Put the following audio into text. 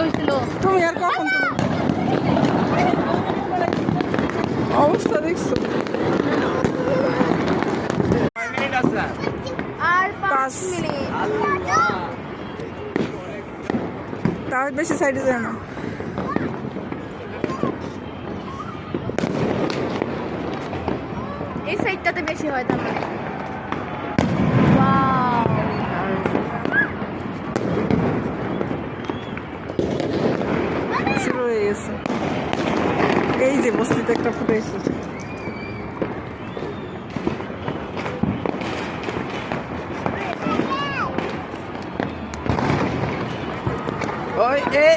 হয়েছিল। তুমি আর কখন অবস্থা দেখছো? আর 5 মিনিট। তার বেশি সাইডে যায় না। এই সাইডটাতে বেশি হয় তার মানে। ওয়াও, শুরু হয়ে গেছে। এই যে বস্তিতে একটা ফুটাইছে। ওই এ